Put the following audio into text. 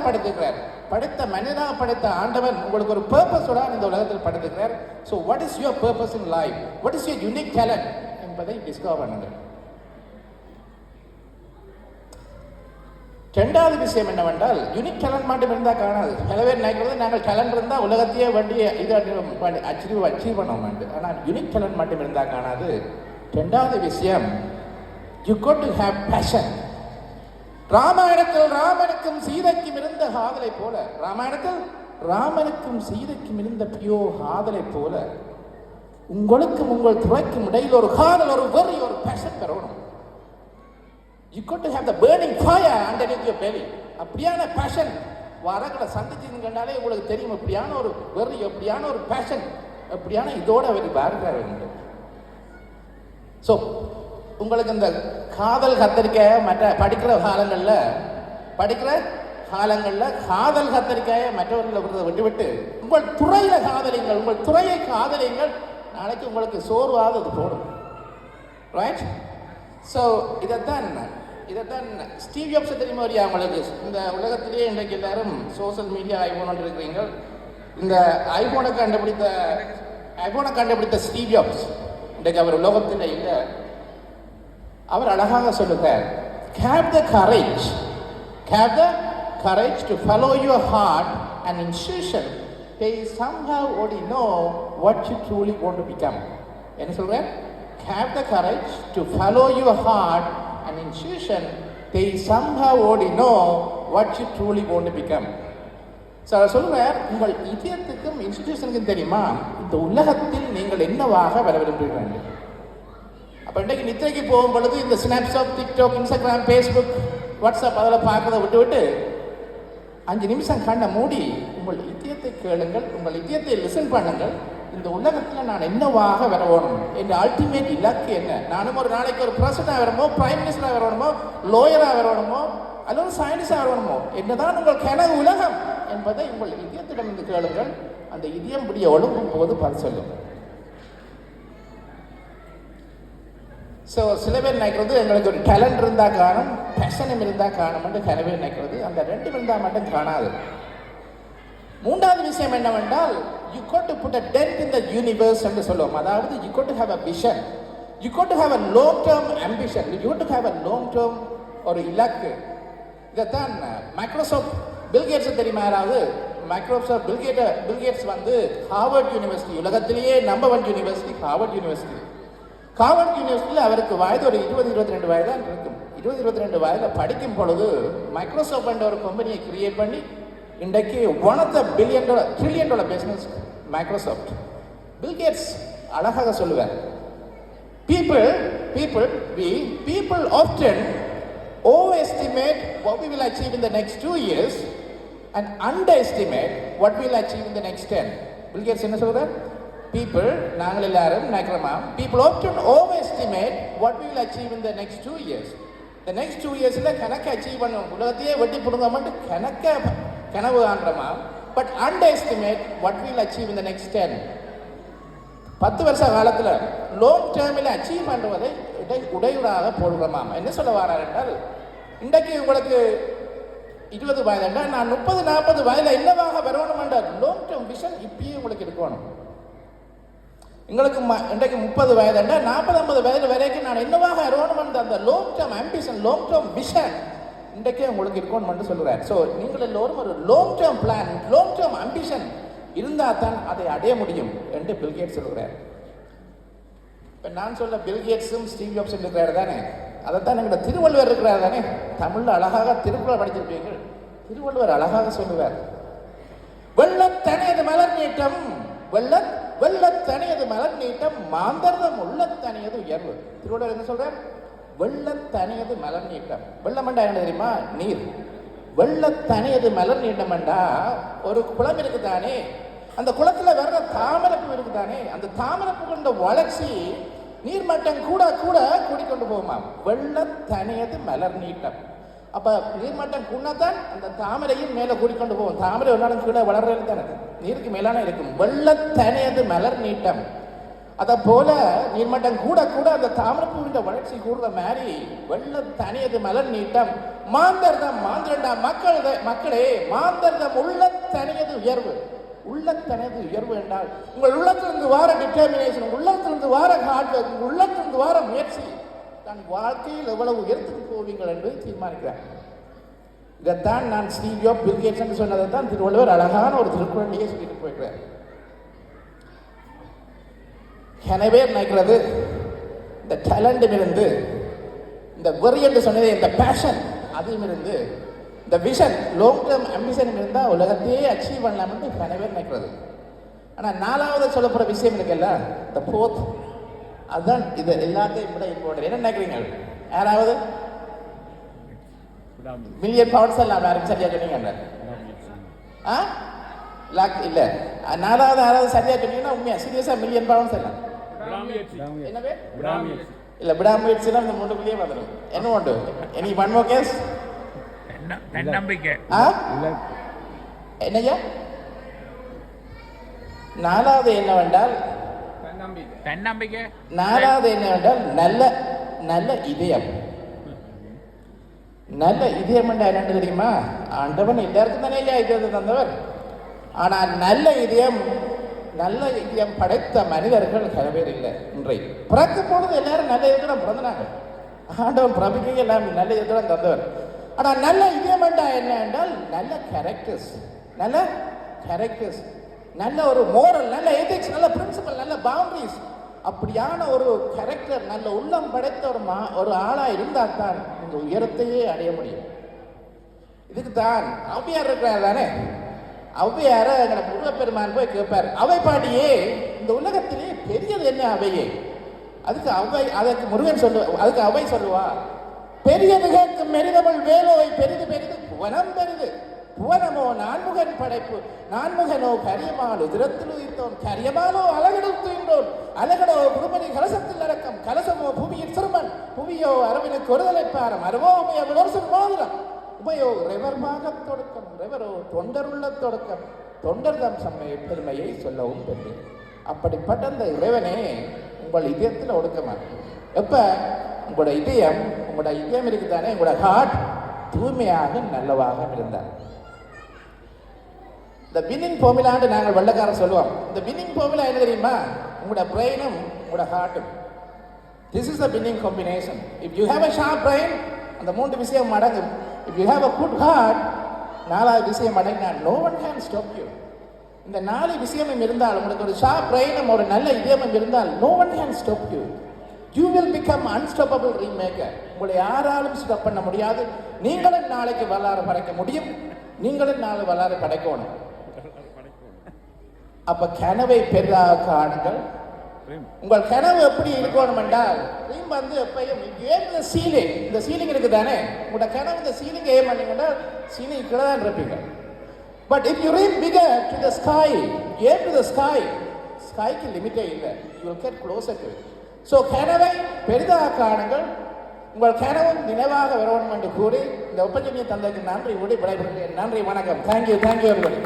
படைத்திருக்கிறார். படைத்த மனிதனாக படைத்த ஆண்டவன் உங்களுக்கு ஒரு பர்பஸோட இந்த உலகத்தில் படைத்திருக்கிறார். So what is your purpose in life, what is your unique talent என்பதை டிஸ்கவர் பண்ணுங்கள். ரெண்டாவது விஷயம் என்னவென்றால், யூனிக் டேலண்ட் மட்டும் இருந்தால் காணாது. சில பேர் நினைக்கிறது நாங்கள் டேலண்ட் இருந்தால் உலகத்தையே வேண்டிய இதை அச்சீவ் பண்ண மாட்டேன். ஆனால் யூனிக் டேலண்ட் மட்டும் இருந்தால் காணாது. ரெண்டாவது விஷயம், you got to have passion. ராமாயணத்தில் ராமனுக்கும் சீதைக்கும் இருந்த காதலை போல, ராமாயணத்தில் ராமனுக்கும் சீதைக்கும் இருந்த பியோ காதலை போல உங்களுக்கும் உங்கள் துறைக்கும் இடையில் ஒரு காதல், ஒரு வெறி, ஒரு பேஷன் பெறணும். You got to have the burning fire underneath your belly. அப்படியான பேஷன் வரங்களை சந்திச்சுன்னு கண்டாலே உங்களுக்கு தெரியும். அப்படியான ஒரு வெறி, அப்படியான ஒரு பேஷன், அப்படியான இதோட அவர் பார்க்கிறார். ஸோ உங்களுக்கு இந்த காதல் கத்தரிக்காய மற்ற படிக்கிற காலங்களில் காதல் கத்தரிக்காய மற்றவர்களை விட்டு உங்கள் துறையில காதலிங்கள், உங்கள் துறையை காதலிங்கள். நாளைக்கு உங்களுக்கு சோர்வாக அது போடும். ரைட்? ஸோ இதைத்தான் ஸ்டீவ் ஜாப்ஸ் தெரியுமா உங்களுக்கு? இந்த உலகத்திலேயே இன்றைக்கு எல்லாரும் சோசியல் மீடியா ஐபோன் இருக்கிறீங்க. இந்த ஐபோனை கண்டுபிடித்த ஸ்டீவ் ஜாப்ஸ் இன்றைக்கு அவர் உலகத்தில் இல்லை. அவர் அழகாக சொல்லுகிறார், have the courage to follow your heart and intuition. They somehow already know what you truly want to become. என்ன சொல்றேன்? Have the courage to follow your heart and intuition. They somehow already know what you truly want to become. சொல்றார், உங்கள் இதயத்துக்கும் இன்ஸ்டிடியூஷனுக்கும் தெரியுமா இந்த உலகத்தில் நீங்கள் என்னவாக வர விரும்புகிறீர்கள். அப்போ இன்றைக்கு நித்திரைக்கு போகும் பொழுது இந்த Snapchat, TikTok, Instagram, Facebook, WhatsApp அதெல்லாம் பார்க்கறத விட்டு 5 நிமிஷம் கண்ணை மூடி உங்கள் இதயத்தை கேளுங்கள், உங்கள் இதயத்தை லிசன் பண்ணுங்கள். இந்த உலகத்தில் நான் என்னவாக வரணும், என் அல்டிமேட் இலக்கு என்ன? நானும் ஒரு நாளைக்கு ஒரு பிரசிடண்டாக வரணுமோ, பிரைம் மினிஸ்டராக வரணுமோ, லோயராக வரணுமோ, அல்லது சயின்டிஸ்டாக வரணுமோ, என்னதான் உங்கள் கனவு உலகம் என்பதை உங்கள் இதயத்திடமிருந்து கேளுங்கள். அந்த இதயம் முடிய ஒழுங்கும் போது பதில் சொல்லும். ஸோ சில பேர் நினைக்கிறது எங்களுக்கு ஒரு டேலண்ட் இருந்தால் காணும், பேஷனும் இருந்தால் காணும் என்று சில பேர் நினைக்கிறது. அந்த ரெண்டும் இருந்தால் மட்டும் காணாது. மூன்றாவது விஷயம் என்னவென்றால், you got to put a dent in the universe என்று சொல்லுவோம். அதாவது you got to have a vision, you got to have a long term ambition, you got to have a long term ஒரு இலக்கு. இதைத்தான் மைக்ரோசாஃப்ட் பில்கேட்ஸ் தெரியுமா யாராவது? Microsoft Bill Gates வந்து Harvard university, உலகத்திலேயே நம்பர் 1 யூனிவர்சிட்டி ஹார்வர்ட் யூனிவர்சிட்டியில் அவருக்கு வயது ஒரு 20-22 வயது தான் இருக்கும். 20-22 வயதில் படிக்கும் பொழுது மைக்ரோசாஃப்ட் என்ற ஒரு கம்பெனியை கிரியேட் பண்ணி இன்றைக்கு one of the $1 trillion business Microsoft. Bill Gates அழகாக சொல்லுவார், people often overestimate what we will achieve in the next 2 years and underestimate what we will achieve in the next 10. Bill Gates என்ன சொல்றார்? நாங்கள் எல்லாரும் நினைக்கிறோமா, people often overestimate what we will achieve in the next 2 years. The next 2 yearsல கணக்கு achieve பண்ணுவோம், உலகத்தையே வெட்டி பிடுங்க மட்டும் கனவு காண்றோமா, but underestimate what will achieve in the next 10. 10 வருஷ காலத்தில் லாங் டேர்மில் அச்சீவ் பண்ணுவதை உடையூறாக போடுறோமா. என்ன சொல்ல வரார் என்றால், இன்றைக்கு உங்களுக்கு 20 வயது என்றால் நான் 30-40 வயதில் என்னவாக வரணும் என்ற லாங் டேர்ம் விஷன் இப்பயே உங்களுக்கு இருக்கணும். எங்களுக்கு இன்றைக்கு 30 வயது என்றால் 40-50 வயது வரைக்கும் நான் என்னவாக வரணும் என்ற அந்த long term ambition, long term vision இன்றைக்கே உங்களுக்கு இருக்கணும்னு சொல்லுறார். ஸோ நீங்கள் எல்லோரும் ஒரு long term plan, long term ambition இருந்தால் தான் அதை அடைய முடியும் என்று பில்கேட்ஸ் சொல்கிறார். இப்போ நான் சொல்ல பில்கேட்ஸும் ஸ்டீவ் ஜாப்ஸும் இருக்கிறார் தானே, அதைத்தான் எங்களோட திருவள்ளுவர் இருக்கிறார் தானே. தமிழில் அழகாக திருக்குறள் படிச்சிருப்பீர்கள். திருவள்ளுவர் அழகாக சொல்லுவார், வெள்ளத்தனையது மலர் நீட்டம், வெள்ளத்தனையது மலர் நீட்டம், மாந்தர்தம் உள்ளத்தனையது உயர்வு. திருவள்ளுவர் என்ன சொல்றார்? வெள்ளத்தனையது மலர் நீட்டம். வெள்ளமண்டா என்ன தெரியுமா? நீர். வெள்ளத்தனையது மலர் நீட்டம்டா ஒரு குளம் இருக்குதானே, அந்த குளத்துல வர்ற தாமரப்பு இருக்குதானே, அந்த தாமரப்பு கொண்ட வளர்ச்சி நீர்மட்டம் கூட கூடிக்கொண்டு போகுமா. வெள்ளத்தனையது மலர் நீட்டம். அப்ப நீர்மட்டம் கூடத்தான் அந்த தாமரையும் மேல கூடிக்கொண்டு போகும். தாமரை ஒரு நாளும் கீழே வளர்றது தானே, நீருக்கு மேலான இருக்கும். வெள்ளத்தனையது மலர் நீட்டம், அதை போல நீர்மட்டம் கூட கூட அந்த தாமிரபூவின் வளர்ச்சி கூடுற மாதிரி வெள்ள தனியது மலர் நீட்டம் மாந்தர்தம் மாந்திரண்டா மக்களே மாந்தர்தம் உள்ள தனியது உயர்வு உள்ளத்தனது உயர்வு என்றால் உங்கள் உள்ளத்திலிருந்து வார டிட்டர்மினேஷன், உள்ளத்திலிருந்து வார ஹார்ட் ஒர்க், உங்கள் உள்ளத்திலிருந்து வார முயற்சி தன் வாழ்க்கையில் எவ்வளவு உயர்த்துக்கு போவீங்கள் என்று தீர்மானிக்கிறார். இதைத்தான் நான் ஸ்டீவ் ஜாப்ஸ், பில் கேட்ஸ் என்று சொன்னதை தான் திருவள்ளுவர் அழகான ஒரு திருக்குறளையே சொல்லிட்டு போயிருக்கிறார். எனவே நினைக்கிறது இந்த டேலண்டும் இருந்து, இந்த வெறி என்று சொன்னதே இந்த பேஷன் அதுவும் இருந்து, இந்த விஷன் லாங் டேர்ம் அம்பிஷன் இருந்தால் உலகத்தையே அச்சீவ் பண்ணலாம்னு கனவே நினைக்கிறது. ஆனால் நாலாவது சொல்லப்படுற விஷயம் இருக்குல்ல, இந்த ஃபோர்த், அதுதான் இது எல்லாத்தையும் விட இம்பார்ட்டன்ட். என்ன நினைக்கிறீங்க? யாராவது மில்லியன் பவுண்ட்ஸ் எல்லாம் யாரும் சரியா சொன்னீங்க? லாக் இல்ல, நாலாவது யாராவது சரியா சொன்னீங்கன்னா உண்மையா சீரியஸா மில்லியன் பவுண்ட்ஸ் எல்லாம் என்னவே இல்ல விடாமுயற்சி தான் இந்த மூணுக்குள்ளேயே வந்துடும். என்ன உண்டு? Any one more case? தன்னம்பிக்கை. என்னையா நாலாவது என்னவென்றால் தன்னம்பிக்கை. நாலாவது என்னவென்றால் நல்ல நல்ல இதயம். நல்ல இதயம் என்றால் என்னன்னு தெரியுமா? ஆண்டவன் எல்லாருக்கும் தானே இதயத்தை தந்தவர். ஆனால் நல்ல இதயம் படைத்த மனிதர்கள் சில பேர் இல்லை. இன்றைக்கு பிறக்கும் பொழுது எல்லாரும் நல்ல இதயத்துடன் பிறந்தாங்க. ஆண்டவன் பிரபுக்கு எல்லாம் நல்ல இதயத்துடன் தந்தவர். ஆனால் நல்ல இதயம் என்றால் என்ன என்றால் நல்ல கேரக்டர்ஸ், நல்ல ஒரு மோரல், நல்ல எதிக்ஸ், நல்ல பிரின்சிபல், நல்ல பவுண்டரிஸ், அப்படியான ஒரு கேரக்டர், நல்ல உள்ளம் படைத்த ஒரு ஆளா இருந்தால் தான் இந்த உயரத்தையே அடைய முடியும். இதுக்கு தான் ஔவையார் இருக்கிறார் தானே. ஔவையார எங்களை முருகப்பெருமான் போய் கேட்பார், அவை பாட்டியே இந்த உலகத்திலே பெரியது என்ன அவையே? அதுக்கு முருகன் அதுக்கு அவை சொல்லுவா, பெரியது கேட்கும் மெரிதவள் வேலோவை பெரிது பெரிது புவனம் பெரிது, புவனமோ நான்முகன் படைப்பு, நான்முகனோ கரியமாலோ திறத்தில் உயிர்த்தோன், கரியமாலோ அழகடல் தூய்ந்தோன், அழகடோ புதுமணி கலசத்தில் நடக்கம், கலசமோ பூமியின் சிறுமன், புவியோ அரவினுக்கு ஒருதலைப்பாரம், அருவோ உமையோ விலோசன் மோதிரம், உமையோ ரெவர்மாக தொடக்கம், ரெவரோ தொண்டருள்ள தொடக்கம், தொண்டர் தம் பெருமையை சொல்லவும் பெருமை. அப்படிப்பட்ட அந்த இறைவனே உங்கள் இதயத்தில் ஒடுக்கமா. எப்ப உங்களோட இதயம் இருக்குதானே, உங்களோட ஹார்ட் தூய்மையாக நல்லவாக இருந்தார். இந்த வின்னிங் ஃபார்முலான்னு நாங்கள் வெள்ளக்காரன் சொல்லுவோம். இந்த வின்னிங் ஃபார்முலா என்ன தெரியுமா? உங்களோட பிரெயினும் உங்களோட ஹார்ட்டும். This is the winning combination. If you have a sharp brain, அந்த 3 விஷயம் அடங்கும். If you have a good heart, 4வது விஷயம் அடங்கினா no one can stop you. இந்த 4 விஷயமும் இருந்தால், உங்களுக்கு ஒரு ஷார்ப் பிரெயினும் ஒரு நல்ல இதயமும் இருந்தால், no one can stop you. You will become unstoppable remaker. உங்களை யாராலும் ஸ்டாப் பண்ண முடியாது. நீங்களும் நாளைக்கு வரலாறு படைக்க முடியும். நீங்களும் நாளை வரலாறு படைக்கணும். அப்ப கனவை பெரிதாக காணுங்கள். உங்கள் கனவு எப்படி இருக்கணும் என்றால், எப்பயும் இந்த சீலிங் இருக்குதானே, உங்களோட கனவு இந்த சீலிங் ஏம் பண்ணீங்கன்னா சீலிங் கீழே தான் இருப்பீங்க. But if you dream bigger to the sky, aim to the sky, ஸ்கைக்கு லிமிட்டே இல்லை. You will get closer to it. So கனவை பெரிதாக காணுங்கள். உங்கள் கனவும் நினைவாக வரணும் என்று கூறி இந்த ஒப்பந்தத்தை தந்ததுக்கு நன்றி விடைபெறுகிறேன். நன்றி, வணக்கம். Thank you everybody.